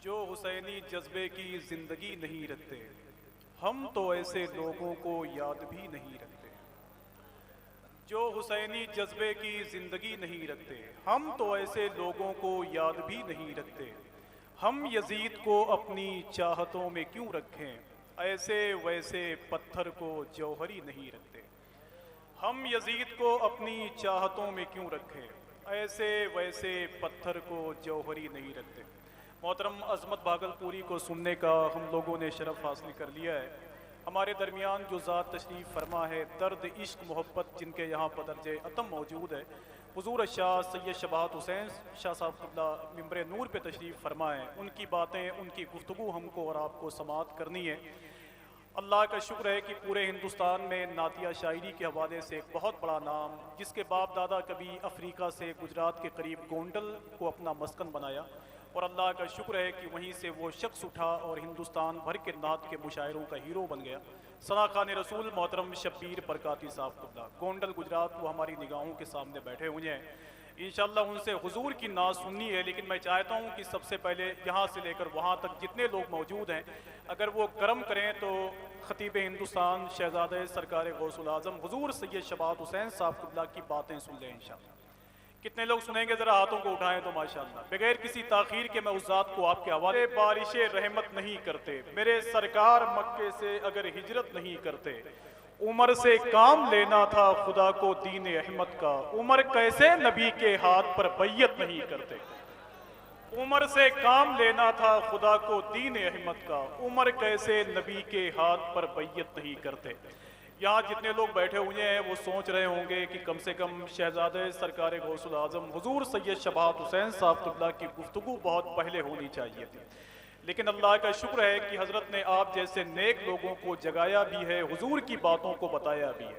जो हुसैनी जज्बे की जिंदगी नहीं रखते, हम तो ऐसे लोगों को याद भी नहीं रखते। जो हुसैनी जज्बे की जिंदगी नहीं रखते, हम तो ऐसे लोगों को याद भी नहीं रखते। हम यजीद को अपनी चाहतों में क्यों रखें, ऐसे वैसे पत्थर को जौहरी नहीं रखते। हम यजीद को अपनी चाहतों में क्यों रखें, ऐसे वैसे पत्थर को जौहरी नहीं रखते। मोहतरम अजमत भागलपुरी को सुनने का हम लोगों ने शरफ हासिल कर लिया है। हमारे दरमियान जो ज़ात तशरीफ़ फरमा है, दर्द इश्क मोहब्बत जिनके यहाँ पदरजे अतम मौजूद है, हुजूर शाह सैयद शबात हुसैन शाह साहब क़िबला मिंबर नूर पे तशरीफ़ फरमा है। उनकी बातें, उनकी गुफ्तगू हमको और आपको समाअत करनी है। अल्लाह का शुक्र है कि पूरे हिंदुस्तान में नातिया शायरी के हवाले से एक बहुत बड़ा नाम, जिसके बाप दादा कभी अफ्रीका से गुजरात के करीब गोंडल को अपना मस्कन बनाया, और अल्लाह का शुक्र है कि वहीं से वो शख्स उठा और हिंदुस्तान भर के नात के मुशायरों का हीरो बन गया। सना खान रसूल मोहतरम शब्बीर बरकाती साहब क़िबला गोंडल गुजरात वो हमारी निगाहों के सामने बैठे हुए हैं। इंशाअल्लाह उनसे हुजूर की नात सुननी है, लेकिन मैं चाहता हूँ कि सबसे पहले यहाँ से लेकर वहाँ तक जितने लोग मौजूद हैं, अगर वो करम करें तो खतीब हिंदुस्तान शहजादे सरकार गौसुल आज़म हुजूर सैयद शबात हुसैन साहब क़िबला की बातें सुन लें इंशाअल्लाह। कितने लोग सुनेंगे, जरा हाथों को उठाएं तो माशाअल्लाह। बगैर किसी ताखीर के मैं उस ज़ात को आपके हवाले। बारिशे रहमत नहीं करते मेरे सरकार, मक्के से अगर हिजरत नहीं करते, उमर से काम लेना था खुदा को दीन अहमद का, उमर कैसे नबी के हाथ पर बैयत नहीं करते। उमर से काम लेना था खुदा को दीन अहमद का, उमर कैसे नबी के हाथ पर बैयत नहीं करते। यहाँ जितने लोग बैठे हुए हैं वो सोच रहे होंगे कि कम से कम शहजादे सरकार गौसुल आज़म हुजूर सैयद शबात हुसैन साहब क़िबला की गुफ्तगू बहुत पहले होनी चाहिए थी, लेकिन अल्लाह का शुक्र है कि हज़रत ने आप जैसे नेक लोगों को जगाया भी है, हुजूर की बातों को बताया भी है।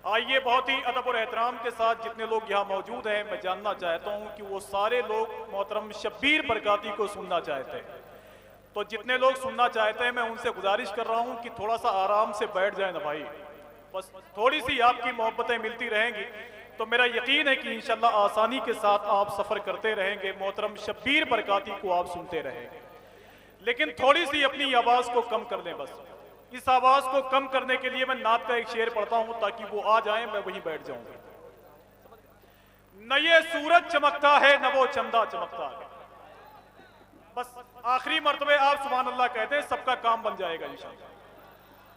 आइए बहुत ही अदब और एहतराम के साथ जितने लोग यहाँ मौजूद हैं, मैं जानना चाहता हूँ कि वो सारे लोग मोहतरम शब्बीर बरकाती को सुनना चाहते हैं। तो जितने लोग सुनना चाहते हैं, मैं उनसे गुजारिश कर रहा हूँ कि थोड़ा सा आराम से बैठ जाए ना भाई। बस थोड़ी सी आपकी मोहब्बतें मिलती रहेंगी तो मेरा यकीन है कि इंशाअल्लाह आसानी के साथ आप सफ़र करते रहेंगे, मोहतरम शब्बीर बरकाती को आप सुनते रहेंगे। लेकिन थोड़ी सी अपनी आवाज़ को कम कर लें। बस इस आवाज़ को कम करने के लिए मैं नात का एक शेर पढ़ता हूँ ताकि वो आ जाए, मैं वहीं बैठ जाऊँगा। न ये सूरज चमकता है न वो चंदा चमकता है। बस आखिरी मर्तबे आप सुभान अल्लाह कहते हैं, सबका काम बन जाएगा इंशाअल्लाह।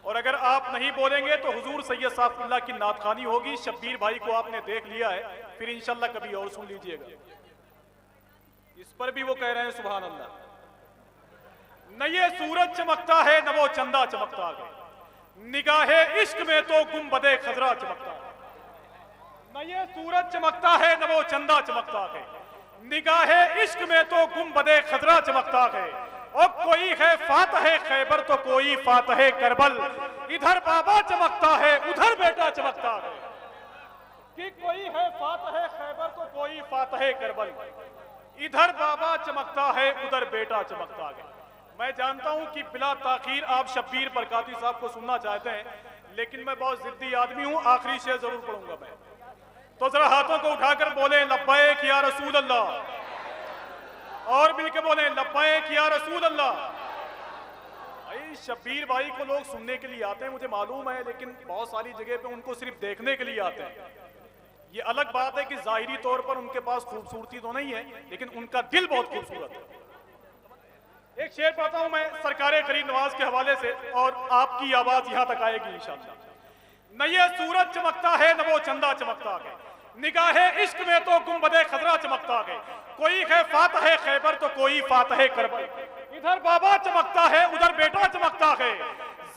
और अगर आप नहीं बोलेंगे तो हुजूर सैयद साहब क़िबला की नात खानी होगी। शब्बीर भाई को आपने देख लिया है, फिर इंशाअल्लाह कभी और सुन लीजिएगा। इस पर भी वो कह रहे हैं सुभान अल्लाह। न ये सूरज चमकता है न वो चंदा चमकता है, निगाहे इश्क में तो गुंबदे खजरा चमकता है। न ये सूरज चमकता है न वो चंदा चमकता है, निगाहे इश्क में तो गुंबदे खजरा चमकता है। और कोई है फातह खैबर तो कोई फातह करबल, इधर बाबा चमकता है उधर बेटा चमकता है। कि कोई है फातह खैबर तो कोई फातह करबल, इधर बाबा चमकता है उधर बेटा चमकता है। मैं जानता हूं कि बिला ताखीर आप शब्बीर बरकाती साहब को सुनना चाहते हैं, लेकिन मैं बहुत जिद्दी आदमी हूं, आखिरी शेर जरूर पढ़ूंगा मैं। तो जरा हाथों को उठाकर बोले लब्बैक या रसूल अल्लाह, और मिलकर बोले लब्बैक या रसूल अल्लाह। भाई शब्बीर भाई को लोग सुनने के लिए आते हैं, मुझे मालूम है, लेकिन बहुत सारी जगह पे उनको सिर्फ देखने के लिए आते हैं। ये अलग बात है कि जाहिरी तौर पर उनके पास खूबसूरती तो नहीं है, लेकिन उनका दिल बहुत खूबसूरत है। एक शेर पढ़ता हूं मैं सरकारे गरीब नवाज के हवाले से, और आपकी आवाज यहां तक आएगी इंशाअल्लाह। न ये सूरज चमकता है न वो चंदा चमकता है, निगाहे इश्क में तो गुंबदे खजरा चमकता है। कोई है फातह खैबर तो कोई फातह करबल, इधर बाबा चमकता है उधर बेटा चमकता है।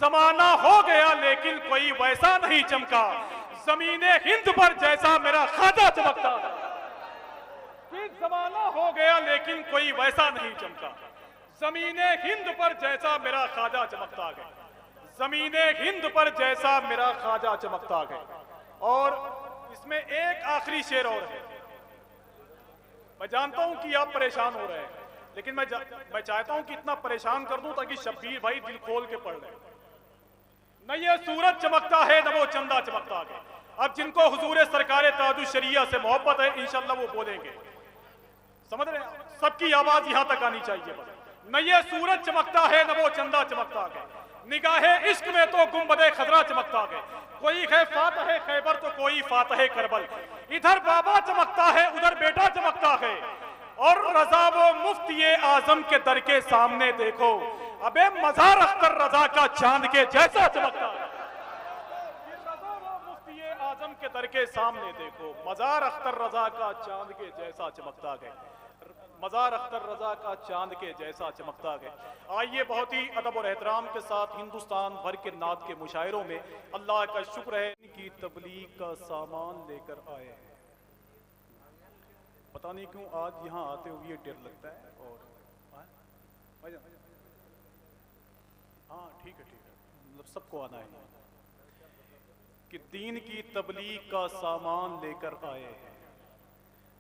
जमाना हो गया लेकिन कोई वैसा नहीं चमका, जमीने हिंद पर जैसा मेरा ख्वाजा चमकता है। कि जमाना हो गया लेकिन कोई वैसा नहीं चमका, जमीने हिंद पर जैसा मेरा ख्वाजा चमकता है। जमीने हिंद पर जैसा मेरा ख्वाजा चमकता है। और इसमें एक आखिरी शेर और है। मैं जानता हूं कि आप परेशान हो रहे हैं, लेकिन मैं चाहता हूं कि इतना परेशान कर दूं ताकि शब्बीर भाई दिल खोल के पढ़ लें। न ये सूरज चमकता है न वो चंदा चमकता है। अब जिनको हुजूर सरकार ताजुश शरिया से मोहब्बत है, इंशाअल्लाह वो बोलेंगे। समझ रहे हैं? सबकी आवाज यहां तक आनी चाहिए। बस न ये सूरज चमकता है न वो चंदा चमकता है, निगाहे इश्क में तो गुंबदे खजरा चमकता है। कोई है फातह खैबर तो कोई फातह करबल, इधर बाबा चमकता है उधर बेटा चमकता है। और रजा वो मुफ्ती आजम के दर के सामने देखो, अबे मजार अख्तर रजा का चांद के जैसा चमकता है। रजा वो मुफ्ती आजम के दर के सामने देखो, मजार अख्तर रजा का चांद के जैसा चमकता है। मजार अख्तर रजा का चांद के जैसा चमकता है। आइए बहुत ही अदब और एहतराम के साथ हिंदुस्तान भर के नात के मुशायरों में अल्लाह का शुक्र है कि तबलीग का सामान लेकर आए हैं। पता नहीं क्यों आज यहाँ आते हुए डर लगता है। और हाँ ठीक है मतलब सबको आना है कि दीन की तबलीग का सामान लेकर आए हैं,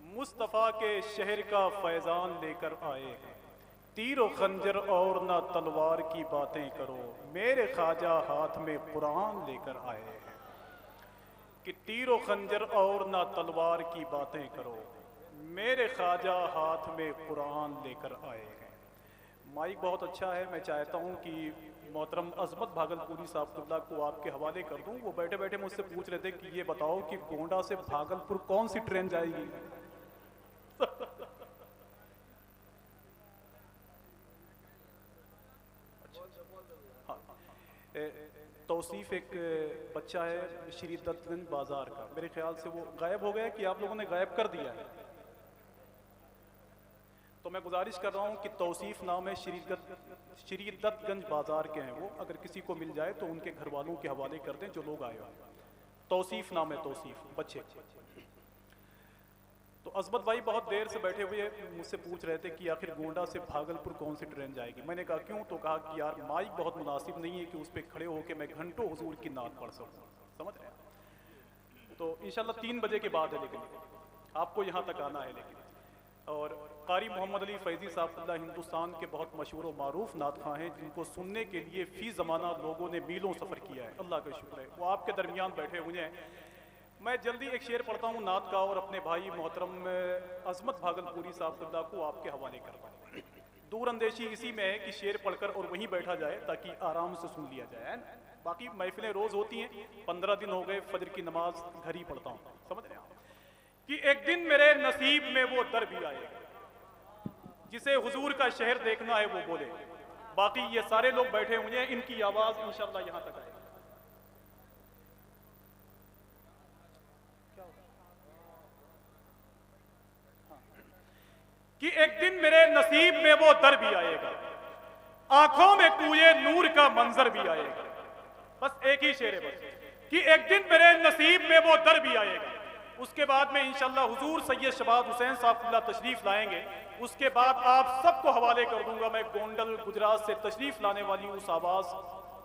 मुस्तफ़ा के शहर का फैजान लेकर आए हैं। तीर खंजर और ना तलवार की बातें करो, मेरे ख्वाजा हाथ में कुरान लेकर आए हैं। कि तीर खंजर और ना तलवार की बातें करो, मेरे ख्वाजा हाथ में कुरान लेकर आए हैं। माइक बहुत अच्छा है, मैं चाहता हूँ कि मोहतरम अजमत भागलपुरी साहब को आपके हवाले कर दूँ। वो बैठे बैठे मुझसे पूछ रहे थे कि ये बताओ कि गोंडा से भागलपुर कौन सी ट्रेन जाएगी। हाँ, तौसीफ एक बच्चा है श्री दत्तगंज बाजार का, मेरे ख्याल से वो गायब हो गया कि आप लोगों ने गायब कर दिया है। तो मैं गुजारिश कर रहा हूँ कि तौसीफ नाम है, श्री दत्तगंज बाजार के हैं वो, अगर किसी को मिल जाए तो उनके घर वालों के हवाले कर दें जो लोग आए हो। तौसीफ नाम है, तौसीफ बच्चे। तो अजमत भाई बहुत देर से बैठे हुए मुझसे पूछ रहे थे कि आखिर गोंडा से भागलपुर कौन सी ट्रेन जाएगी। मैंने कहा क्यों, तो कहा कि यार माइक बहुत मुनासिब नहीं है कि उस पर खड़े होकर मैं घंटों हुजूर की नात पढ़ सकूँ, समझ रहे हैं। तो इंशाल्लाह 3 बजे के बाद है, लेकिन आपको यहाँ तक आना है। लेकिन और कारी मोहम्मद अली फैज़ी साहब हिंदुस्तान के बहुत मशहूर और मारूफ नात खां हैं, जिनको सुनने के लिए फ़ी ज़माना लोगों ने मीलों सफ़र किया है। अल्लाह का शुक्र है वो आपके दरमियान बैठे हुए हैं। मैं जल्दी एक शेर पढ़ता हूँ नात का और अपने भाई मोहतरम अजमत भागलपुरी साहब को आपके हवाले करता हूँ। दूर अंदेशी इसी में है कि शेर पढ़कर और वहीं बैठा जाए ताकि आराम से सुन लिया जाए। बाकी महफिलें रोज़ होती हैं, 15 दिन हो गए फजर की नमाज घर ही पढ़ता हूँ, समझ रहे हैं कि एक दिन मेरे नसीब में वो दर भी आएगा जिसे हुजूर का शहर देखना है वो बोले। बाकी ये सारे लोग बैठे हुए हैं, इनकी आवाज़ इंशाल्लाह यहाँ तक आएगी। कि एक दिन मेरे नसीब में वो दर भी आएगा, आंखों में कुए नूर का मंजर भी आएगा। बस एक ही शेर है बस कि एक दिन मेरे नसीब में वो दर भी आएगा। उसके बाद में इंशाल्लाह हुजूर सैयद शबाब हुसैन साहब तशरीफ लाएंगे। उसके बाद आप सबको हवाले कर दूंगा मैं गोंडल गुजरात से तशरीफ लाने वाली उस आवाज़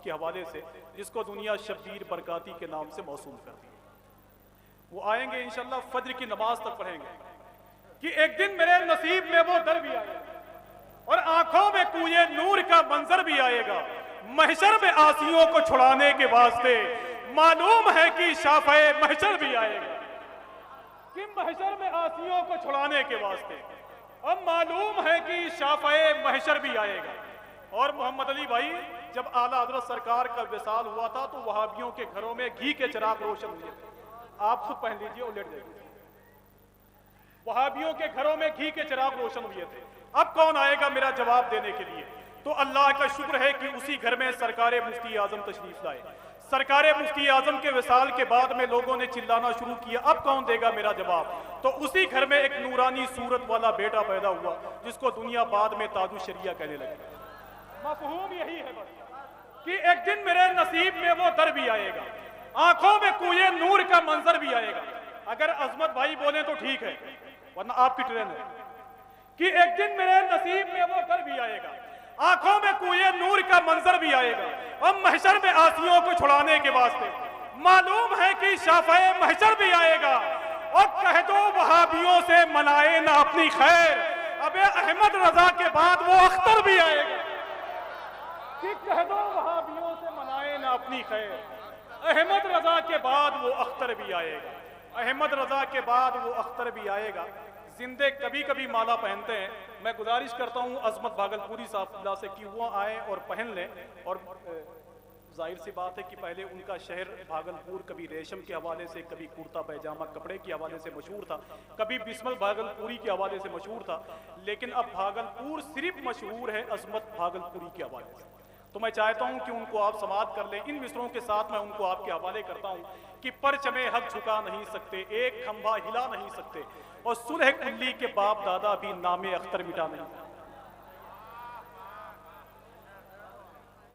के हवाले से जिसको दुनिया शब्बीर बरकाती के नाम से मौसूल करती है। वो आएंगे इंशाल्लाह फजर की नमाज तक पढ़ेंगे कि एक दिन मेरे नसीब में वो दर भी आएगा और आंखों में कुए नूर का मंजर भी आएगा। महशर में आसियों को छुड़ाने के वास्ते मालूम है कि शाफ़े महशर भी आएगा। कि महशर में आसियों को छुड़ाने के वास्ते अब मालूम है कि शाफ़े महशर भी आएगा। और मोहम्मद अली भाई जब आला हज़रत सरकार का विसाल हुआ था तो वहाबियों के घरों में घी के चिराग रोशन हुए थे। आप खुद पहन लीजिए और लेट जाइए। वहाबियों के घरों में घी के चिराग रोशन हुए थे। अब कौन आएगा मेरा जवाब देने के लिए? तो अल्लाह का शुक्र है कि उसी घर में सरकारे मुफ्ती आजम तशरीफ लाए। सरकारे मुफ्ती आजम के विसाल के बाद में लोगों ने चिल्लाना शुरू किया, अब कौन देगा मेरा जवाब? तो उसी घर में एक नूरानी सूरत वाला बेटा पैदा हुआ जिसको दुनिया बाद में ताजु शरिया कहने लगी। मफहूम यही है बस कि एक दिन मेरे नसीब में वो दर भी आएगा, आंखों में कुए नूर का मंजर भी आएगा। अगर अजमत भाई बोले तो ठीक है, वरना आपकी ट्रेन है कि एक दिन मेरे नसीब में वो दर भी आएगा, आंखों में कुए नूर का मंजर भी आएगा और महशर में आसियों को छुड़ाने के वास्ते मालूम है कि शाफ़े महशर भी आएगा। और कह दो वहाबियों से मनाए ना अपनी खैर, अबे अहमद रजा के बाद वो अख्तर भी आएगा। कि कह दो वहाबियों से मनाए ना अपनी खैर, अहमद रजा के बाद वो अख्तर भी आएगा। अहमद रजा के बाद वो अख्तर भी आएगा। जिंदे कभी कभी माला पहनते हैं। मैं गुजारिश करता हूँ अजमत भागलपुरी साहब से कि वो आए और पहन लें। और जाहिर सी बात है कि पहले उनका शहर भागलपुर कभी रेशम के हवाले से, कभी कुर्ता पैजामा कपड़े के हवाले से मशहूर था, कभी बिस्मिल भागलपुरी के हवाले से मशहूर था, लेकिन अब भागलपुर सिर्फ मशहूर है अजमत भागलपुरी के हवाले से। तो मैं चाहता हूं कि उनको आप समाअत कर लें। इन मिसरों के साथ मैं उनको आपके हवाले करता हूं कि परचमे हक झुका नहीं सकते, एक खंभा हिला नहीं सकते, और सुलह कुल्ली के बाप दादा भी नामे अख्तर मिटा नहीं।